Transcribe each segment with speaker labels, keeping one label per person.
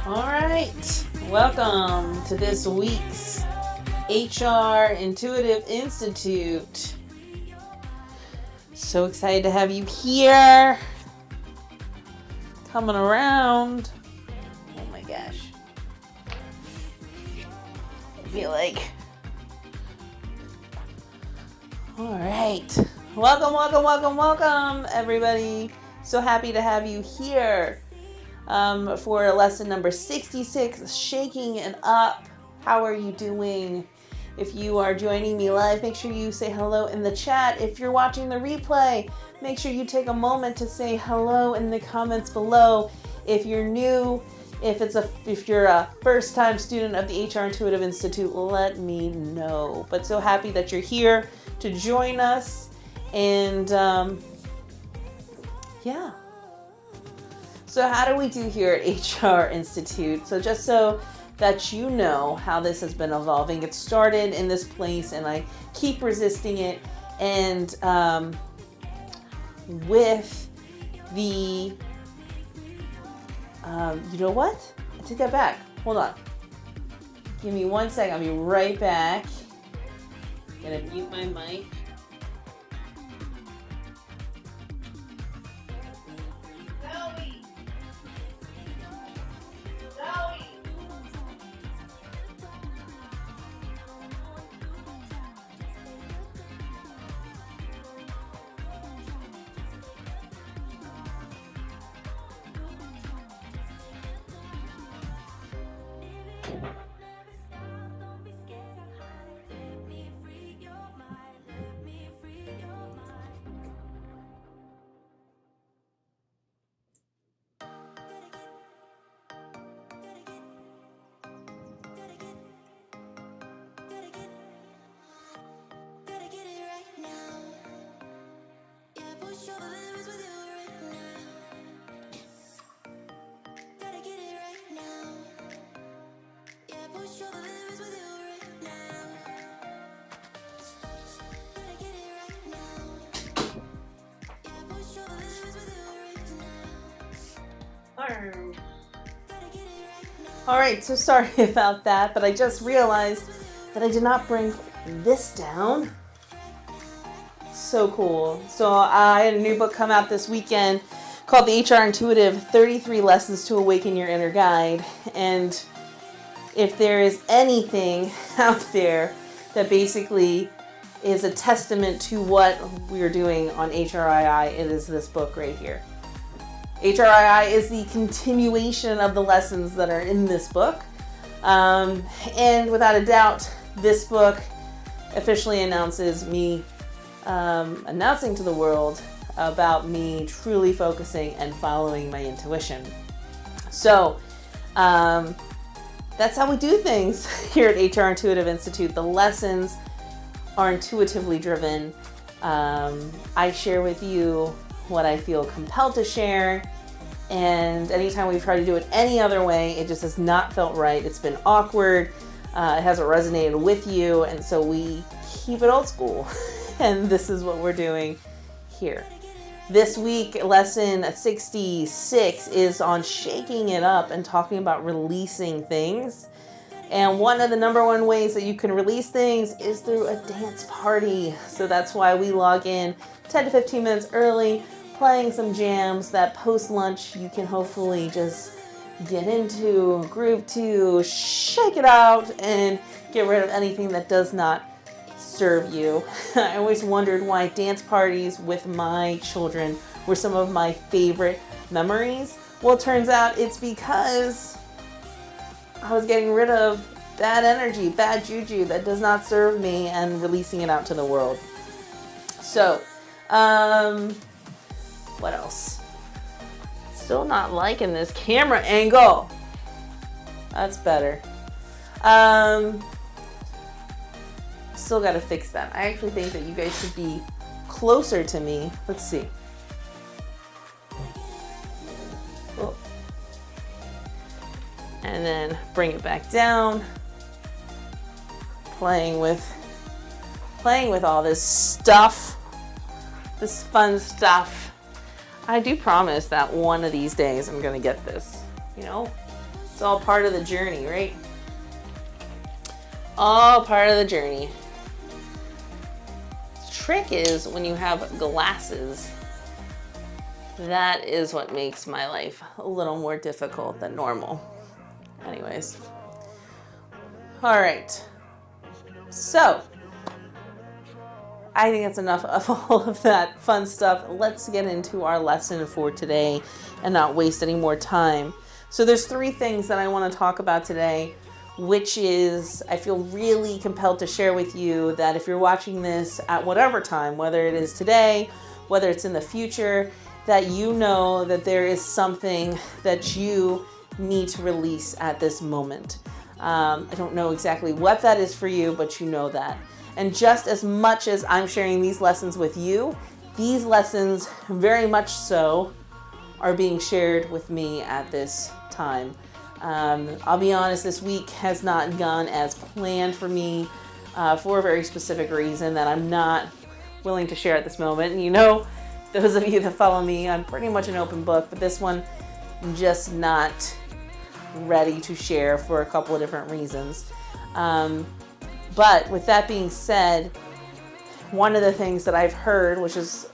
Speaker 1: All right, welcome to this week's HR Intuitive Institute. So excited to have you here, coming around. Oh my gosh. I feel like, all right, welcome everybody. So happy to have you here. For lesson number 66, Shaking It Up. How are you doing? If you are joining me live, make sure you say hello in the chat. If you're watching the replay, make sure you take a moment to say hello in the comments below. If you're new, if you're a first-time student of the HR Intuitive Institute, let me know. But so happy that you're here to join us. And yeah. So how do we do here at HRart Institute? So just so that you know how this has been evolving, it started in this place and I keep resisting it. And with the, you know what? I take that back. Hold on. Give me 1 second. I'll be right back. Gonna mute my mic. All right, so sorry about that, but I just realized that I did not bring this down. So cool. So I had a new book come out this weekend called the HR Intuitive 33 Lessons to Awaken Your Inner Guide. And if there is anything out there that basically is a testament to what we're doing on HRII, it is this book right here. HRII is the continuation of the lessons that are in this book. And without a doubt, this book officially announces me announcing to the world about me truly focusing and following my intuition. So that's how we do things here at HR Intuitive Institute. The lessons are intuitively driven. I share with you what I feel compelled to share. And anytime we've tried to do it any other way, it just has not felt right. It's been awkward. It hasn't resonated with you. And so we keep it old school. And this is what we're doing here. This week, lesson 66 is on shaking it up and talking about releasing things. And one of the number one ways that you can release things is through a dance party. So that's why we log in 10 to 15 minutes early, playing some jams that post-lunch you can hopefully just get into, groove to, shake it out, and get rid of anything that does not serve you. I always wondered why dance parties with my children were some of my favorite memories. Well, it turns out it's because I was getting rid of bad energy, bad juju that does not serve me and releasing it out to the world. So, what else? Still not liking this camera angle. That's better. Still got to fix that. I actually think that you guys should be closer to me. Let's see. Oh. And then bring it back down. Playing with all this stuff, this fun stuff. I do promise that one of these days I'm gonna get this, you know, It's all part of the journey, right? All part of the journey. The trick is when you have glasses, that is what makes my life a little more difficult than normal. Anyways. All right. So, I think that's enough of all of that fun stuff. Let's get into our lesson for today and not waste any more time. So there's 3 things that I want to talk about today, which is I feel really compelled to share with you that if you're watching this at whatever time, whether it is today, whether it's in the future, that you know that there is something that you need to release at this moment. I don't know exactly what that is for you, but you know that. And just as much as I'm sharing these lessons with you, these lessons very much so are being shared with me at this time. I'll be honest, this week has not gone as planned for me for a very specific reason that I'm not willing to share at this moment. And you know, those of you that follow me, I'm pretty much an open book, but this one, I'm just not ready to share for a couple of different reasons. But with that being said, one of the things that I've heard, which is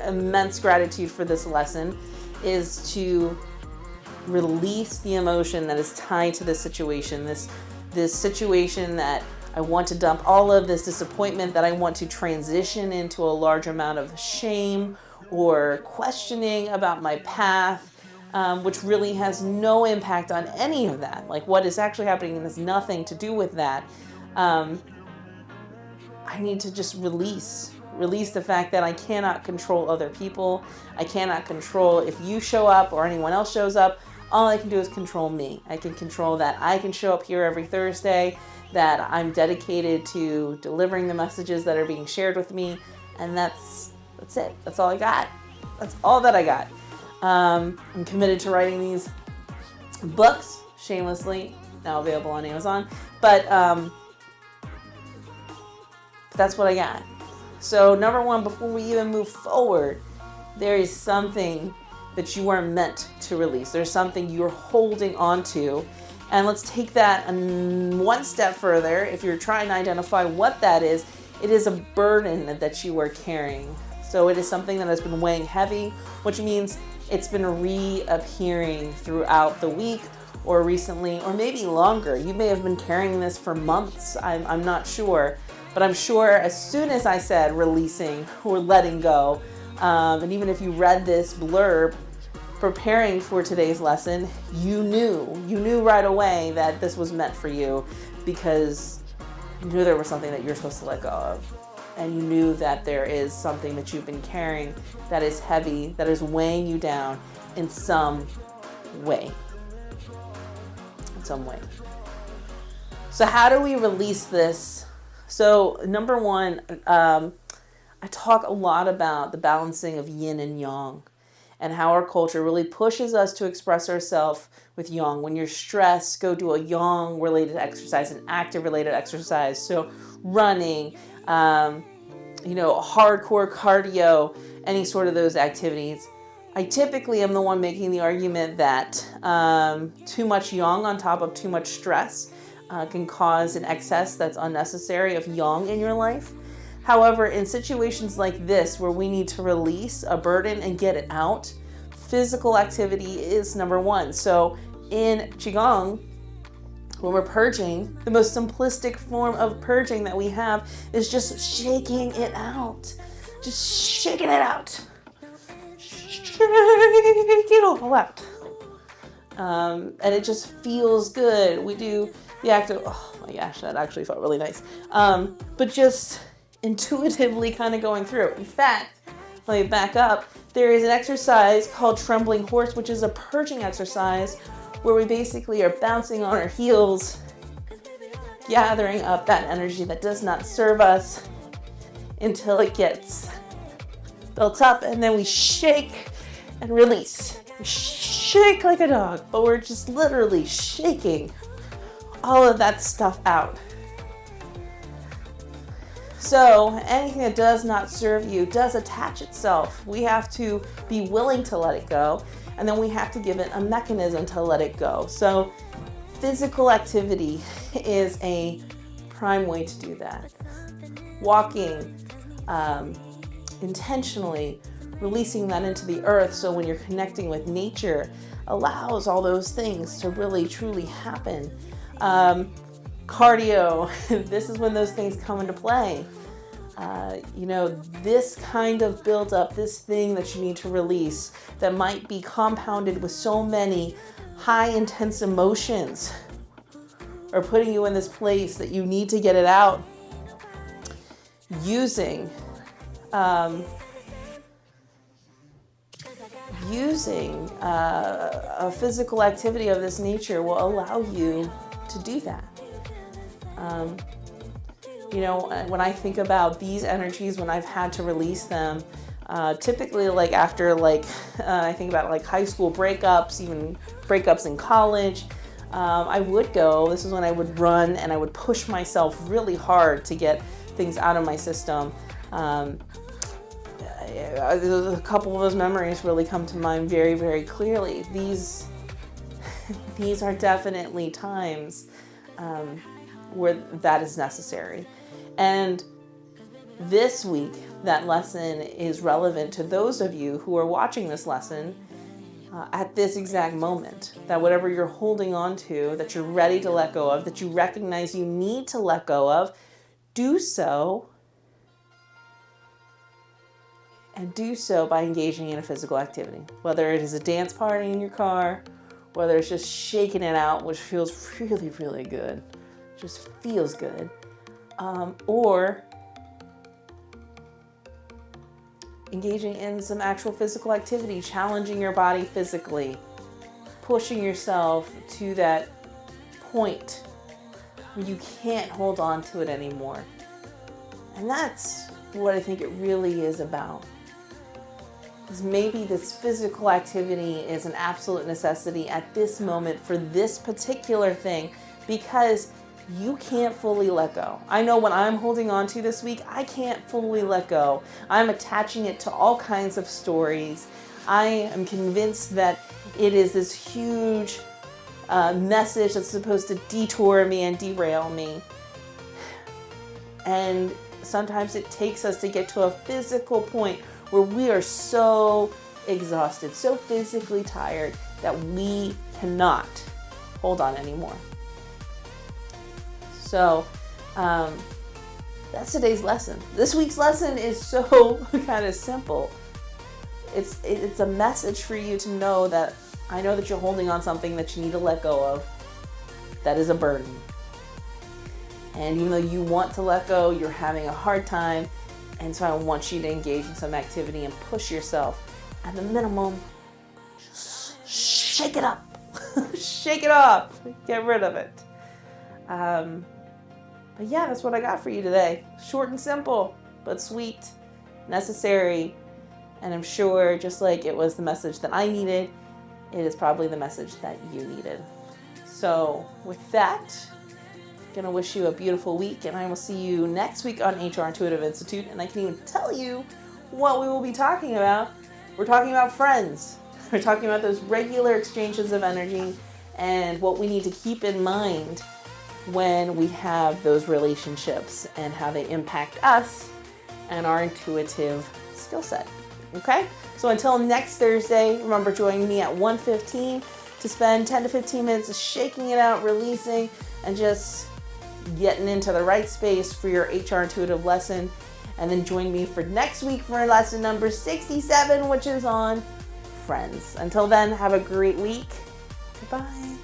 Speaker 1: immense gratitude for this lesson, is to release the emotion that is tied to this situation, this situation that I want to dump all of this disappointment, that I want to transition into a large amount of shame or questioning about my path, which really has no impact on any of that. Like what is actually happening has nothing to do with that. I need to just release the fact that I cannot control other people. I cannot control if you show up or anyone else shows up. All I can do is control me. I can control that I can show up here every Thursday, that I'm dedicated to delivering the messages that are being shared with me. And that's it. That's all I got. That's all that I got. I'm committed to writing these books shamelessly, now available on Amazon. But that's what I got. So number 1, before we even move forward, there is something that you are meant to release. There's something you're holding on to. And let's take that one step further. If you're trying to identify what that is, it is a burden that you are carrying. So it is something that has been weighing heavy, which means it's been reappearing throughout the week or recently, or maybe longer. You may have been carrying this for months. I'm not sure. But I'm sure as soon as I said releasing or letting go, and even if you read this blurb preparing for today's lesson, you knew right away that this was meant for you, because you knew there was something that you're supposed to let go of. And you knew that there is something that you've been carrying that is heavy, that is weighing you down in some way. So how do we release this? So number 1, I talk a lot about the balancing of yin and yang and how our culture really pushes us to express ourselves with yang. When you're stressed, go do a yang related exercise, an active related exercise. So running, hardcore cardio, any sort of those activities. I typically am the one making the argument that too much yang on top of too much stress can cause an excess that's unnecessary of yang in your life. However, in situations like this where we need to release a burden and get it out, physical activity is number 1. So in Qigong, when we're purging, the most simplistic form of purging that we have is just shaking it out. Just shaking it out. Shake it all out. And it just feels good. We do the act of, oh my gosh, that actually felt really nice. But just intuitively kind of going through. In fact, let me back up. There is an exercise called Trembling Horse, which is a purging exercise where we basically are bouncing on our heels, gathering up that energy that does not serve us until it gets built up, and then we shake and release. We shake like a dog, but we're just literally shaking all of that stuff out. So anything that does not serve you does attach itself. We have to be willing to let it go. and then we have to give it a mechanism to let it go. So physical activity is a prime way to do that. Walking, intentionally releasing that into the earth, so when you're connecting with nature, allows all those things to really truly happen. Cardio, this is when those things come into play. This kind of build up, this thing that you need to release that might be compounded with so many high intense emotions, or putting you in this place that you need to get it out. Using a physical activity of this nature will allow you to do that. When I think about these energies, when I've had to release them, typically after I think about high school breakups, even breakups in college, I would go. This is when I would run and I would push myself really hard to get things out of my system. A couple of those memories really come to mind very, very clearly. These are definitely times where that is necessary. And this week, that lesson is relevant to those of you who are watching this lesson at this exact moment. That whatever you're holding on to, that you're ready to let go of, that you recognize you need to let go of, do so. And do so by engaging in a physical activity. Whether it is a dance party in your car, whether it's just shaking it out, which feels really, really good, just feels good, or engaging in some actual physical activity, challenging your body physically, pushing yourself to that point where you can't hold on to it anymore. And that's what I think it really is about. Is maybe this physical activity is an absolute necessity at this moment for this particular thing, because you can't fully let go. I know when I'm holding on to this week, I can't fully let go. I'm attaching it to all kinds of stories. I am convinced that it is this huge message that's supposed to detour me and derail me. And sometimes it takes us to get to a physical point where we are so exhausted, so physically tired that we cannot hold on anymore. So that's today's lesson. This week's lesson is so kind of simple. It's a message for you to know that I know that you're holding on something that you need to let go of. That is a burden. And even though you want to let go, you're having a hard time. And so I want you to engage in some activity and push yourself. At the minimum, just shake it up. Shake it off. Get rid of it. But yeah, that's what I got for you today. Short and simple, but sweet, necessary. And I'm sure just like it was the message that I needed, it is probably the message that you needed. So with that, gonna wish you a beautiful week, and I will see you next week on HR Intuitive Institute. And I can even tell you what we will be talking about. We're talking about friends. We're talking about those regular exchanges of energy and what we need to keep in mind when we have those relationships and how they impact us and our intuitive skill set. Okay? So until next Thursday, remember joining me at 1:15 to spend 10 to 15 minutes shaking it out, releasing, and just getting into the right space for your HR intuitive lesson. And then join me for next week for lesson number 67, which is on friends. Until then, have a great week. Goodbye.